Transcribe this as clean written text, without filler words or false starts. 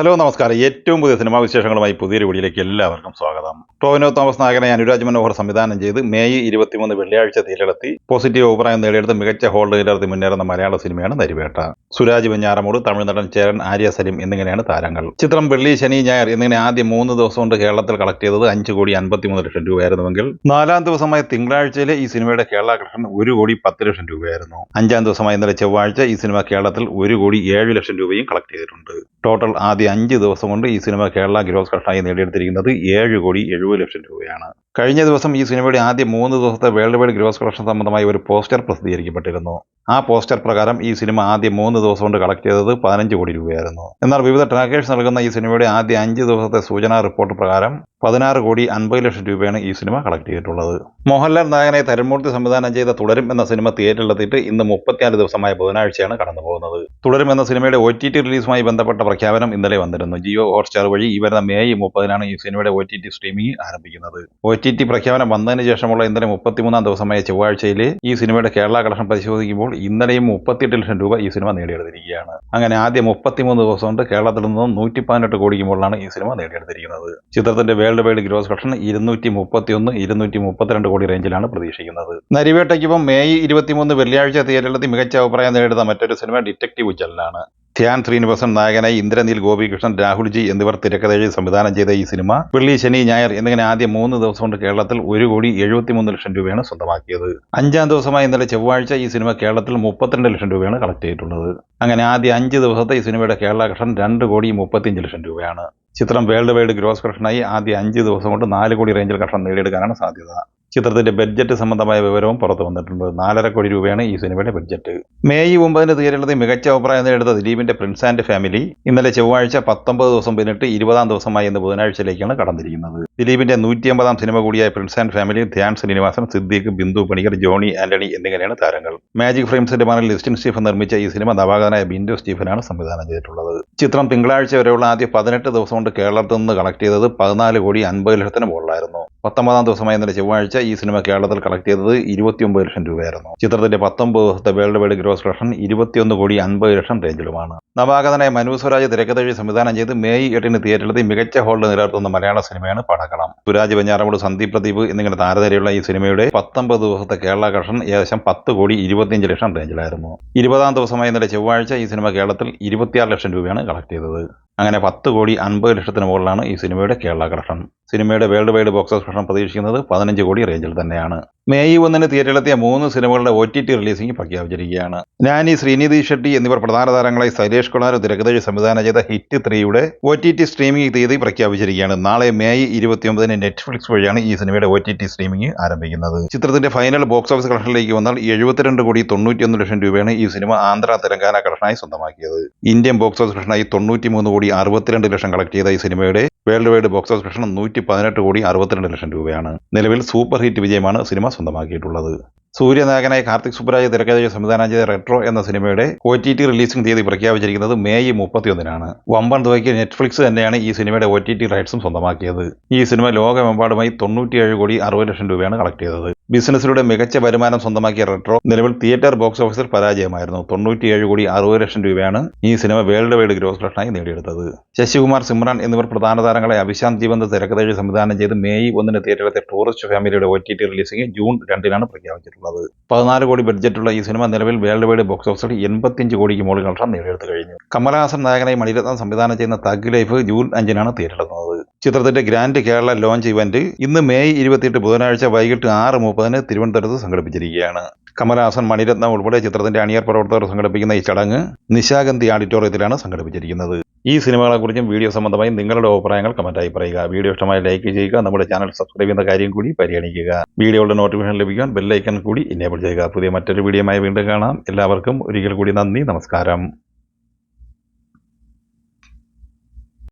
Hello നമസ്കാരം. ഏറ്റവും പുതിയ സിനിമാ വിശേഷങ്ങളുമായി പുതിയൊരു വീഡിയോയിലേക്ക് എല്ലാവർക്കും സ്വാഗതം. ടോവിനോ തോമസ് നായകനെ അനുരാജ് മനോഹർ സംവിധാനം ചെയ്ത് മെയ് 23 വെള്ളിയാഴ്ച തിയേറ്ററിലെത്തി പോസിറ്റീവ് അഭിപ്രായം നേടിയെടുത്ത് മികച്ച ഹോൾഡ് നിലനിർത്തി മുന്നേറുന്ന മലയാള സിനിമയാണ് നരിവേട്ട. സുരാജ് വെഞ്ഞാറമൂട്, തമിഴ് നടൻ ചേരൻ, ആര്യ സലീം എന്നിങ്ങനെയാണ് താരങ്ങൾ. ചിത്രം വെള്ളി, ശനി, ഞായർ എന്നിങ്ങനെ ആദ്യ 3 ദിവസം കൊണ്ട് കേരളത്തിൽ കളക്ട് ചെയ്തത് 5,53 ലക്ഷം രൂപയായിരുന്നുവെങ്കിൽ 4-ാം ദിവസമായ തിങ്കളാഴ്ചയിലെ ഈ സിനിമയുടെ കേരള കളക്ഷൻ 1,10 ലക്ഷം രൂപയായിരുന്നു. 5-ാം ദിവസമായ ഇന്നലെ ചൊവ്വാഴ്ച ഈ സിനിമ കേരളത്തിൽ 1,07 ലക്ഷം രൂപയും കളക്ട് ചെയ്തിട്ടുണ്ട്. ടോട്ടൽ ആദ്യ 5 ദിവസം കൊണ്ട് ഈ സിനിമ കേരള ഗ്രോസ് കളക്ഷനായി നേടിയെടുത്തിരിക്കുന്നത് 7,70 ലക്ഷം രൂപയാണ്. കഴിഞ്ഞ ദിവസം ഈ സിനിമയുടെ ആദ്യ 3 ദിവസത്തെ വേൾഡ് വൈഡ് ഗ്രോസ് കളക്ഷൻ സംബന്ധമായി ഒരു പോസ്റ്റർ പ്രസിദ്ധീകരിക്കപ്പെട്ടിരുന്നു. ആ പോസ്റ്റർ പ്രകാരം ഈ സിനിമ ആദ്യ 3 ദിവസം കൊണ്ട് കളക്ട് ചെയ്തത് 15 കോടി രൂപയായിരുന്നു. എന്നാൽ വിവിധ ട്രാക്കേഴ്സ് നൽകുന്ന ഈ സിനിമയുടെ ആദ്യ 5 ദിവസത്തെ സൂചനാ റിപ്പോർട്ട് പ്രകാരം 16,50 ലക്ഷം രൂപയാണ് ഈ സിനിമ കളക്ട് ചെയ്തിട്ടുള്ളത്. മോഹൻലാൽ നായകനെ തരുൺമൂർത്തി സംവിധാനം ചെയ്ത തുടരും എന്ന സിനിമ തിയേറ്ററിലെത്തിയിട്ട് ഇന്ന് 34 ദിവസമായ ബുധനാഴ്ചയാണ് കടന്നു പോകുന്നത്. തുടരും എന്ന സിനിമയുടെ OTT റിലീസുമായി ബന്ധപ്പെട്ട പ്രഖ്യാപനം ഇന്നലെ വന്നിരുന്നു. ജിയോ ഹോട്ട്സ്റ്റാർ വഴി ഈ വരുന്ന മെയ് 30-നാണ് ഈ സിനിമയുടെ OTT സ്ട്രീമിംഗ് ആരംഭിക്കുന്നത്. OTT പ്രഖ്യാപനം വന്നതിന് ശേഷമുള്ള ഇന്നലെ 33-ാം ദിവസമായ ചൊവ്വാഴ്ചയിലെ ഈ സിനിമയുടെ കേരള കളക്ഷൻ പരിശോധിക്കുമ്പോൾ ഇന്നലെയും 38 ലക്ഷം രൂപ ഈ സിനിമ നേടിയെടുത്തിരിക്കുകയാണ്. അങ്ങനെ ആദ്യ 33 ദിവസം കൊണ്ട് കേരളത്തിൽ നിന്നും 118 കോടിക്ക് മുകളിലാണ് ഈ സിനിമ നേടിയെടുത്തിരിക്കുന്നത്. ചിത്രത്തിന്റെ വേൾഡ് വൈഡ് ഗ്രോസ് കളക്ഷൻ 231-232 കോടി റേഞ്ചിലാണ് പ്രതീക്ഷിക്കുന്നത്. നരിവേട്ടയ്ക്കൊപ്പം മെയ് 23 വെള്ളിയാഴ്ച തിയേറ്ററിലെത്തി മികച്ച അഭിപ്രായം നേടിയെടുത്ത മറ്റൊരു സിനിമ ഡിറ്റക്റ്റീവ് ജനലാണ്. ധ്യാൻ ശ്രീനിവാസൻ നായകനായി ഇന്ദ്രനീൽ ഗോപികൃഷ്ണൻ, രാഹുൽ ജി എന്നിവർ തിരക്കഥയിൽ സംവിധാനം ചെയ്ത ഈ സിനിമ വെള്ളി, ശനി, ഞായർ എന്നിങ്ങനെ ആദ്യ 3 ദിവസം കൊണ്ട് കേരളത്തിൽ 1,73 ലക്ഷം രൂപയാണ് സ്വന്തമാക്കിയത്. 5-ാം ദിവസമായ ഇന്നലെ ചൊവ്വാഴ്ച ഈ സിനിമ കേരളത്തിൽ 32 ലക്ഷം രൂപയാണ് കളക്ട് ചെയ്തിട്ടുള്ളത്. അങ്ങനെ ആദ്യ 5 ദിവസത്തെ ഈ സിനിമയുടെ കേരള കളക്ഷൻ 2,35 ലക്ഷം രൂപയാണ്. ചിത്രം വേൾഡ് വൈഡ് ഗ്രോസ് കളക്ഷനായി ആദ്യ 5 ദിവസം കൊണ്ട് 4 കോടി റേഞ്ചിൽ കളക്ഷൻ നേടിയെടുക്കാനാണ് സാധ്യത. ചിത്രത്തിന്റെ ബഡ്ജറ്റ് സംബന്ധമായ വിവരവും പുറത്തു വന്നിട്ടുണ്ട്. 4.5 കോടി രൂപയാണ് ഈ സിനിമയുടെ ബഡ്ജറ്റ്. മെയ് 9 തിയേറ്ററിലെത്തി മികച്ച അഭിപ്രായം നേടിയെടുത്ത ദിലീപിന്റെ പ്രിൻസ് ആൻഡ് ഫാമിലി ഇന്നലെ ചൊവ്വാഴ്ച 19 ദിവസം പിന്നിട്ട് 20-ാം ദിവസമായി ഇന്ന് ബുധനാഴ്ചയിലേക്കാണ് കടന്നിരിക്കുന്നത്. ദിലീപിന്റെ 150-ാം സിനിമ കൂടിയായ Prince and Family Dhyan Sreenivasan, Siddique, Bindu Panicker, Johny Antony എന്നിങ്ങനെയാണ് താരങ്ങൾ. മാജിക് ഫ്രെയിംസിന്റെ ബാനറിൽ ലിസ്റ്റിൻ സ്റ്റീഫൻ നിർമ്മിച്ച ഈ സിനിമ നവാഗതനായ ബിൻഡോ സ്റ്റീഫനാണ് സംവിധാനം ചെയ്തിട്ടുള്ളത്. ചിത്രം തിങ്കളാഴ്ച വരെയുള്ള ആദ്യ 18 ദിവസം കൊണ്ട് കേരളത്തിൽ നിന്ന് കളക്ട് ചെയ്തത് 14,50 ലക്ഷത്തിന് മുകളിലായിരുന്നു. 19-ാം ദിവസമായ ഇന്നലെ ചൊവ്വാഴ്ച ഈ സിനിമ കേരളത്തിൽ കളക്ട് ചെയ്തത് 29 ലക്ഷം രൂപയായിരുന്നു. ചിത്രത്തിന്റെ 19 ദിവസത്തെ വേൾഡ് വൈഡ് ഗ്രോസ് കളക്ഷൻ 21,50 ലക്ഷം റേഞ്ചിലുമാണ്. നവാഗതനായ മനു സ്വരാജ് തിരക്കഥയിൽ സംവിധാനം ചെയ്ത് മെയ് 8-ന് തിയേറ്ററിലെത്തി മികച്ച ഹോൾഡ് നിലനിർത്തുന്ന മലയാള സിനിമയാണ് പടക്കളം. സുരാജ് വെഞ്ഞാറമൂട്, സന്ദീപ് പ്രദീപ് എന്നിങ്ങനെ താരനിരയുള്ള ഈ സിനിമയുടെ 19 ദിവസത്തെ കേരള കളക്ഷൻ ഏകദേശം 10,25 ലക്ഷം റേഞ്ചിലായിരുന്നു. 20-ാം ദിവസമായ ഇന്നലെ ചൊവ്വാഴ്ച ഈ സിനിമ കേരളത്തിൽ 26 ലക്ഷം രൂപയാണ് കളക്ട് ചെയ്തത്. അങ്ങനെ 10,50 ലക്ഷത്തിന് മുകളിലാണ് ഈ സിനിമയുടെ കേരള കളക്ഷൻ. സിനിമയുടെ world wide box office collection പ്രതീക്ഷിക്കുന്നത് 15 കോടി റേഞ്ചിൽ തന്നെയാണ്. മെയ് 1-ന് തിയേറ്ററിലെത്തിയ 3 സിനിമകളുടെ OTT റിലീസിംഗ് പ്രഖ്യാപിച്ചിരിക്കുകയാണ്. നാനി, ശ്രീനിധി ഷെട്ടി എന്നിവർ പ്രധാന താരങ്ങളായി സൈലേഷ് കുമാർ തിരക്കഥയിൽ സംവിധാനം ചെയ്ത ഹിറ്റ് 3-യുടെ OTT സ്ട്രീമിംഗ് തീയതി പ്രഖ്യാപിച്ചിരിക്കുകയാണ്. നാളെ മെയ് 29-ന് നെറ്റ്ഫ്ലിക്സ് വഴിയാണ് ഈ സിനിമയുടെ OTT സ്ട്രീമിംഗ് ആരംഭിക്കുന്നത്. ചിത്രത്തിന്റെ ഫൈനൽ ബോക്സ് ഓഫീസ് കളക്ഷനിലേക്ക് വന്നാൽ 72,91 ലക്ഷം രൂപയാണ് ഈ സിനിമ ആന്ധ്ര, തെലങ്കാന കളക്ഷനായി സ്വന്തമാക്കിയത്. ഇന്ത്യൻ ബോക്സ് ഓഫീസ് കളക്ഷനായി 93,62 ലക്ഷം കളക്ട് ചെയ്ത ഈ സിനിമയുടെ world wide box office collection 118,62 ലക്ഷം രൂപയാണ്. നിലവിൽ സൂപ്പർ ഹിറ്റ് വിജയമാണ് സിനിമ സ്വന്തമാക്കിയിട്ടുള്ളത്. സൂര്യനായകനായി കാർത്തിക് സുബ്രാജ് തിരക്കഥയിൽ സംവിധാനം ചെയ്ത റെട്രോ എന്ന സിനിമയുടെ OTT റിലീസിംഗ് തീയതി പ്രഖ്യാപിച്ചിരിക്കുന്നത് മെയ് 31-നാണ്. വമ്പൻ തുകയ്ക്ക് നെറ്റ്ഫ്ലിക്സ് തന്നെയാണ് ഈ സിനിമയുടെ OTT റൈറ്റ്സും സ്വന്തമാക്കിയത്. ഈ സിനിമ ലോകമെമ്പാടുമായി 97,60 ലക്ഷം രൂപയാണ് കളക്ട് ചെയ്തത്. ബിസിനസ്സിലൂടെ മികച്ച വരുമാനം സ്വന്തമാക്കിയ റെട്രോ നിലവിൽ തിയേറ്റർ ബോക്സ് ഓഫീസിൽ പരാജയമായിരുന്നു. 97,60 ലക്ഷം രൂപയാണ് ഈ സിനിമ വേൾഡ് വൈഡ് ഗ്രോസ് കളക്ഷനായി നേടിയെടുത്തത്. ശശികുമാർ, സിമ്രാൻ എന്നിവർ പ്രധാന താരങ്ങളെ അഭിശാന്ത് ജീവന്ത് തിരക്കഥയിൽ സംവിധാനം ചെയ്ത് മെയ് 1-ന് തിയേറ്ററിലെത്തിയ ടൂറിസ്റ്റ് ഫാമിലിയുടെ OTT റിലീസിംഗ് ജൂൺ 2-നാണ് പ്രഖ്യാപിച്ചിട്ടുള്ളത്. 14 കോടി ബഡ്ജറ്റുള്ള ഈ സിനിമ നിലവിൽ വേൾഡ് വൈഡ് ബോക്സ് ഓഫീസിൽ 85 കോടിക്ക് മുകളിൽ കളക്ഷൻ നേടിയെടുത്തു കഴിഞ്ഞു. കമലഹാസൻ നായകനായി മണിരത്നം സംവിധാനം ചെയ്യുന്ന തഗ് ലൈഫ് ജൂൺ 5-നാണ് തിയേറ്ററിലെത്തുന്നത്. ചിത്രത്തിന്റെ ഗ്രാൻഡ് കേരള ലോഞ്ച് ഇവന്റ് ഇന്ന് മെയ് 28 ബുധനാഴ്ച വൈകിട്ട് 6:30-ന് തിരുവനന്തപുരത്ത് സംഘടിപ്പിച്ചിരിക്കുകയാണ്. കമലഹാസൻ, മണിരത്നം ഉൾപ്പെടെ ചിത്രത്തിന്റെ അണിയർ പ്രവർത്തകർ സംഘടിപ്പിക്കുന്ന ഈ ചടങ്ങ് നിശാഗന്ധി ഓഡിറ്റോറിയത്തിലാണ് സംഘടിപ്പിച്ചിരിക്കുന്നത്. ഈ സിനിമകളെക്കുറിച്ചും വീഡിയോ സംബന്ധമായി നിങ്ങളുടെ അഭിപ്രായങ്ങൾ കമന്റായി പറയുക. വീഡിയോ ഇഷ്ടമായി ലൈക്ക് ചെയ്യുക. നമ്മുടെ ചാനൽ സബ്സ്ക്രൈബ് ചെയ്യുന്ന കാര്യം കൂടി പരിഗണിക്കുക. വീഡിയോയുടെ നോട്ടിഫിക്കേഷൻ ലഭിക്കാൻ ബെല്ലൈക്കൺ കൂടി എനേബിൾ ചെയ്യുക. പുതിയ മറ്റൊരു വീഡിയോയുമായി വീണ്ടും കാണാം. എല്ലാവർക്കും ഒരിക്കൽ കൂടി നന്ദി, നമസ്കാരം.